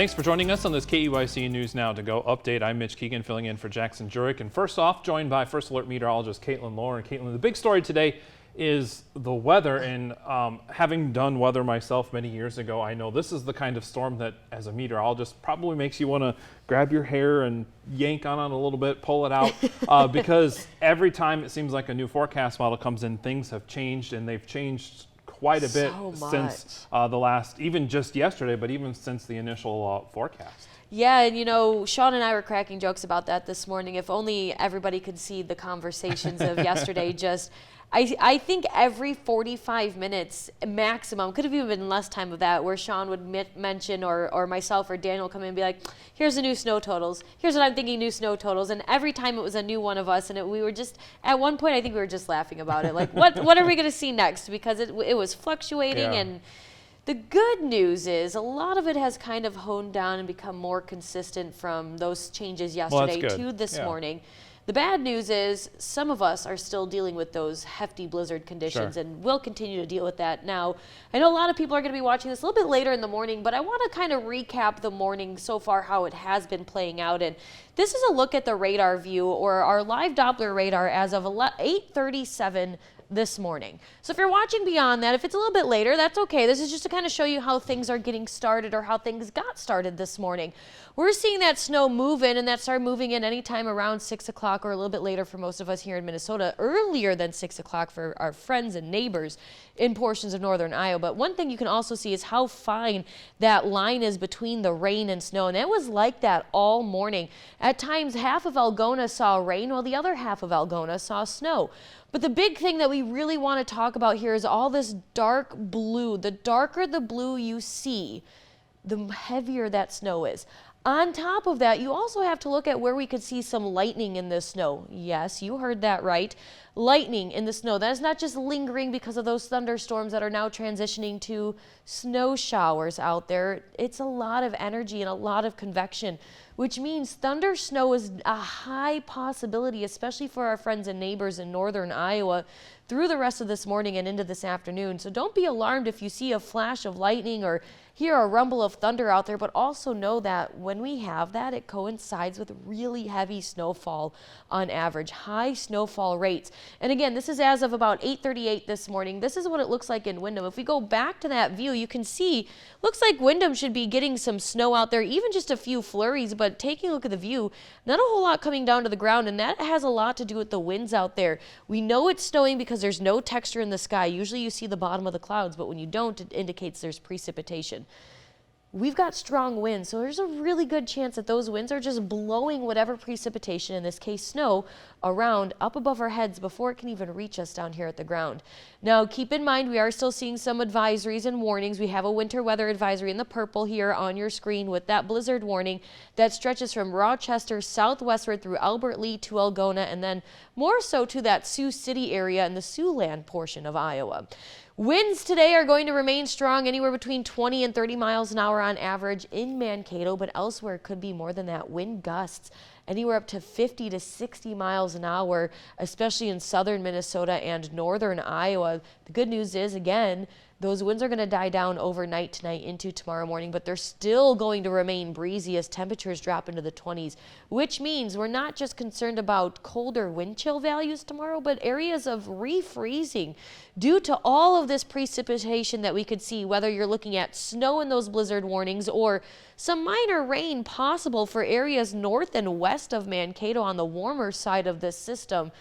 Thanks for joining us on this KEYC News Now to Go update. I'm Mitch Keegan, filling in for Jackson Jurek. And first off, joined by First Alert meteorologist Caitlin Lauren. Caitlin, the big story today is the weather. And having done weather myself many years ago, I know this is the kind of storm that, as a meteorologist, probably makes you want to grab your hair and yank on it a little bit, pull it out, because every time it seems like a new forecast model comes in, things have changed, and they've changed quite a bit since the last, even just yesterday, but even since the initial forecast. Yeah, and you know, Sean and I were cracking jokes about that this morning. If only everybody could see the conversations of yesterday. Just, I think every 45 minutes maximum, could have even been less time of that, where Sean would mention, or myself or Daniel come in and be like, here's the new snow totals. Here's what I'm thinking, new snow totals. And every time it was a new one of us, and we were just, at one point, I think we were just laughing about it. Like, what are we going to see next? Because it was fluctuating. Yeah. And the good news is a lot of it has kind of honed down and become more consistent from those changes yesterday to this morning. The bad news is some of us are still dealing with those hefty blizzard conditions, and we'll continue to deal with that. Now, I know a lot of people are going to be watching this a little bit later in the morning, but I want to kind of recap the morning so far, how it has been playing out. And this is a look at the radar view, or our live Doppler radar, as of 8:37 this morning. So if you're watching beyond that, if it's a little bit later, that's okay. This is just to kind of show you how things are getting started, or how things got started this morning. We're seeing that snow move in, and that started moving in anytime around 6 o'clock or a little bit later for most of us here in Minnesota, earlier than 6 o'clock for our friends and neighbors in portions of northern Iowa. But one thing you can also see is how fine that line is between the rain and snow, and it was like that all morning. At times, half of Algona saw rain, while the other half of Algona saw snow. But the big thing that we really want to talk about here is all this dark blue. The darker the blue you see, the heavier that snow is. On top of that, you also have to look at where we could see some lightning in the snow. Yes, you heard that right. Lightning in the snow. That is not just lingering because of those thunderstorms that are now transitioning to snow showers out there. It's a lot of energy and a lot of convection, which means thunder snow is a high possibility, especially for our friends and neighbors in northern Iowa through the rest of this morning and into this afternoon. So don't be alarmed if you see a flash of lightning or hear a rumble of thunder out there, but also know that when we have that, it coincides with really heavy snowfall on average, high snowfall rates. And again, this is as of about 8:38 this morning. This is what it looks like in Windham. If we go back to that view, you can see, looks like Windham should be getting some snow out there, even just a few flurries, but taking a look at the view, not a whole lot coming down to the ground, and that has a lot to do with the winds out there. We know it's snowing because there's no texture in the sky. Usually you see the bottom of the clouds, but when you don't, it indicates there's precipitation. We've got strong winds, so there's a really good chance that those winds are just blowing whatever precipitation, in this case snow, around up above our heads before it can even reach us down here at the ground. Now, keep in mind, we are still seeing some advisories and warnings. We have a winter weather advisory in the purple here on your screen with that blizzard warning that stretches from Rochester southwestward through Albert Lea to Algona, and then more so to that Sioux City area and the Siouxland portion of Iowa. Winds today are going to remain strong, anywhere between 20 and 30 miles an hour on average in Mankato, but elsewhere it could be more than that. Wind gusts anywhere up to 50 to 60 miles an hour, especially in southern Minnesota and northern Iowa. The good news is, again, those winds are going to die down overnight tonight into tomorrow morning, but they're still going to remain breezy as temperatures drop into the 20s, which means we're not just concerned about colder wind chill values tomorrow, but areas of refreezing due to all of this precipitation that we could see, whether you're looking at snow in those blizzard warnings or some minor rain possible for areas north and west of Mankato on the warmer side of this system.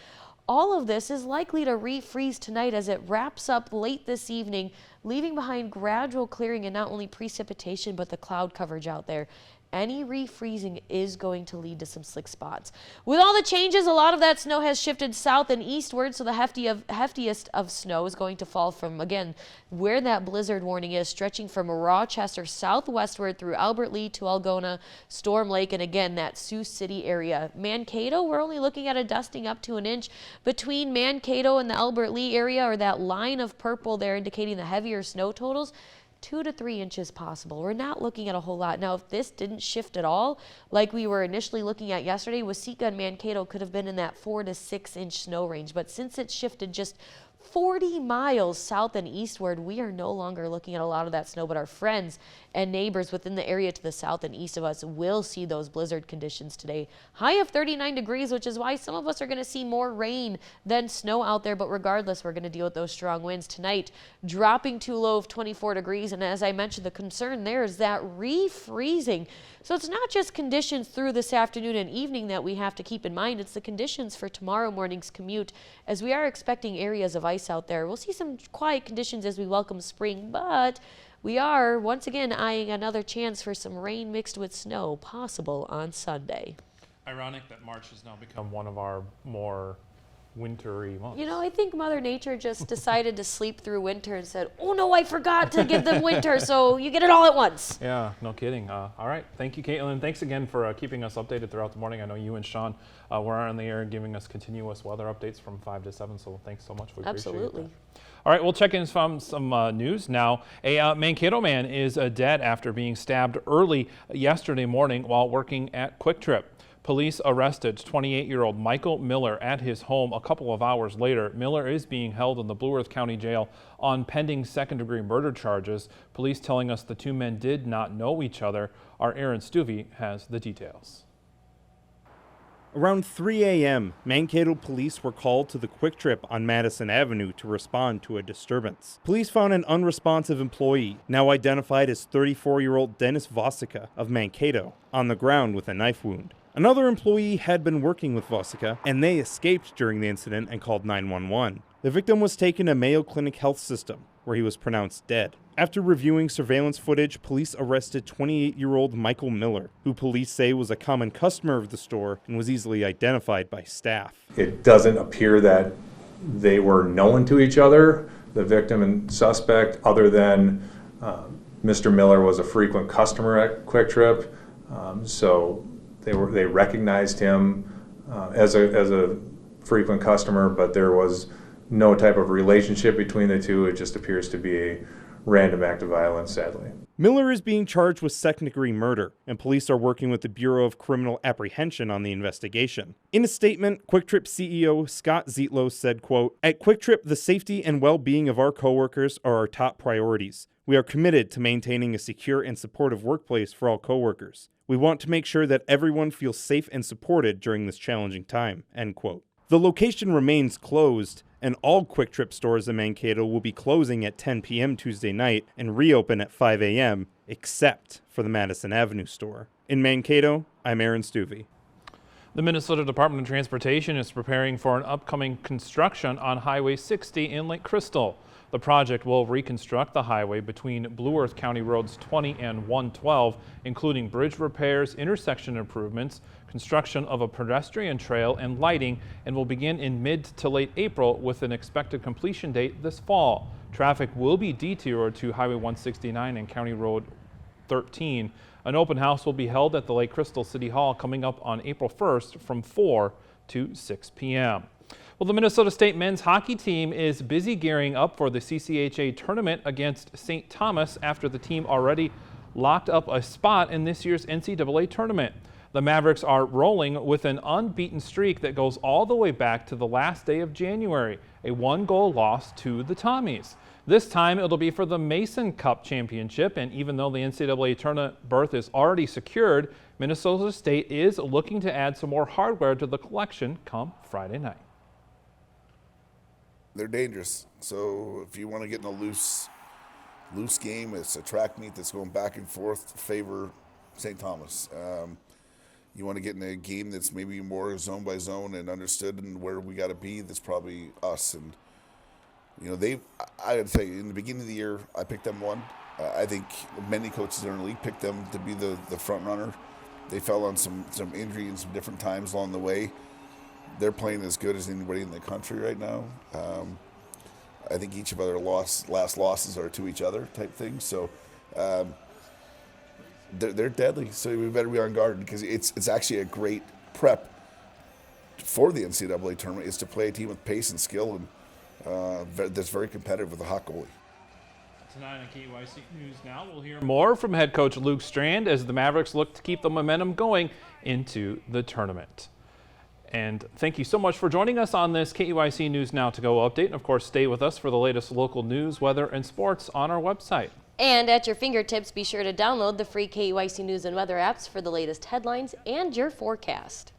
All of this is likely to refreeze tonight as it wraps up late this evening, leaving behind gradual clearing and not only precipitation, but the cloud coverage out there. Any refreezing is going to lead to some slick spots. With all the changes, a lot of that snow has shifted south and eastward, so the heftiest of snow is going to fall from, again, where that blizzard warning is, stretching from Rochester southwestward through Albert Lea to Algona, Storm Lake, and again, that Sioux City area. Mankato, we're only looking at a dusting up to an inch between Mankato and the Albert Lea area, or that line of purple there indicating the heavier snow totals. 2 to 3 inches possible. We're not looking at a whole lot. Now, if this didn't shift at all, like we were initially looking at yesterday, Waseca and Mankato could have been in that 4 to 6 inch snow range. But since it shifted just 40 miles south and eastward. We are no longer looking at a lot of that snow, but our friends and neighbors within the area to the south and east of us will see those blizzard conditions today. High of 39 degrees, which is why some of us are going to see more rain than snow out there. But regardless, we're going to deal with those strong winds tonight, dropping to a low of 24 degrees. And as I mentioned, the concern there is that refreezing. So it's not just conditions through this afternoon and evening that we have to keep in mind. It's the conditions for tomorrow morning's commute, as we are expecting areas of ice out there. We'll see some quiet conditions as we welcome spring, but we are once again eyeing another chance for some rain mixed with snow possible on Sunday. Ironic that March has now become one of our more wintry months. You know, I think Mother Nature just decided to sleep through winter and said, oh no, I forgot to give them winter, so you get it all at once. Yeah, no kidding. All right, thank you, Caitlin. Thanks again for keeping us updated throughout the morning. I know you and Sean were on the air giving us continuous weather updates from 5 to 7, so thanks so much. We appreciate it. All right, we'll check in from some news now. A Mankato man is dead after being stabbed early yesterday morning while working at Quick Trip. Police arrested 28-year-old Michael Miller at his home a couple of hours later. Miller is being held in the Blue Earth County Jail on pending second-degree murder charges. Police telling us the two men did not know each other. Our Aaron Stuvey has the details. Around 3 a.m., Mankato police were called to the Quick Trip on Madison Avenue to respond to a disturbance. Police found an unresponsive employee, now identified as 34-year-old Dennis Vosica of Mankato, on the ground with a knife wound. Another employee had been working with Vosica, and they escaped during the incident and called 911. The victim was taken to Mayo Clinic Health System, where he was pronounced dead. After reviewing surveillance footage, police arrested 28-year-old Michael Miller, who police say was a common customer of the store and was easily identified by staff. It doesn't appear that they were known to each other, the victim and suspect, other than Mr. Miller was a frequent customer at Quick Trip, so they recognized him as a frequent customer, but there was no type of relationship between the two. It just appears to be a random act of violence, sadly. Miller is being charged with second-degree murder, and police are working with the Bureau of Criminal Apprehension on the investigation. In a statement, Quick Trip CEO Scott Zietlow said, quote, "At Quick Trip, the safety and well-being of our coworkers are our top priorities. We are committed to maintaining a secure and supportive workplace for all coworkers. We want to make sure that everyone feels safe and supported during this challenging time," end quote. The location remains closed, and all Quick Trip stores in Mankato will be closing at 10 p.m. Tuesday night and reopen at 5 a.m., except for the Madison Avenue store. In Mankato, I'm Aaron Stuvey. The Minnesota Department of Transportation is preparing for an upcoming construction on Highway 60 in Lake Crystal. The project will reconstruct the highway between Blue Earth County Roads 20 and 112, including bridge repairs, intersection improvements, construction of a pedestrian trail, and lighting, and will begin in mid to late April with an expected completion date this fall. Traffic will be detoured to Highway 169 and County Road 13. An open house will be held at the Lake Crystal City Hall coming up on April 1st from 4 to 6 p.m. Well, the Minnesota State men's hockey team is busy gearing up for the CCHA tournament against St. Thomas after the team already locked up a spot in this year's NCAA tournament. The Mavericks are rolling with an unbeaten streak that goes all the way back to the last day of January, a one-goal loss to the Tommies. This time it'll be for the Mason Cup Championship, and even though the NCAA tournament berth is already secured, Minnesota State is looking to add some more hardware to the collection come Friday night. They're dangerous. So if you want to get in a loose game, it's a track meet that's going back and forth to favor St. Thomas. You want to get in a game that's maybe more zone by zone and understood and where we got to be, that's probably us. And, you know, I would say in the beginning of the year, I picked them one. I think many coaches in the league picked them to be the front runner. They fell on some injury in some different times along the way. They're playing as good as anybody in the country right now. I think each of our last losses are to each other type thing. So they're deadly. So we better be on guard, because it's actually a great prep for the NCAA tournament, is to play a team with pace and skill and that's very competitive with a hot goalie. Tonight on KEYC News Now, we'll hear more from head coach Luke Strand as the Mavericks look to keep the momentum going into the tournament. And thank you so much for joining us on this KEYC News Now to Go update. And of course, stay with us for the latest local news, weather, and sports on our website. And at your fingertips, be sure to download the free KEYC News and Weather apps for the latest headlines and your forecast.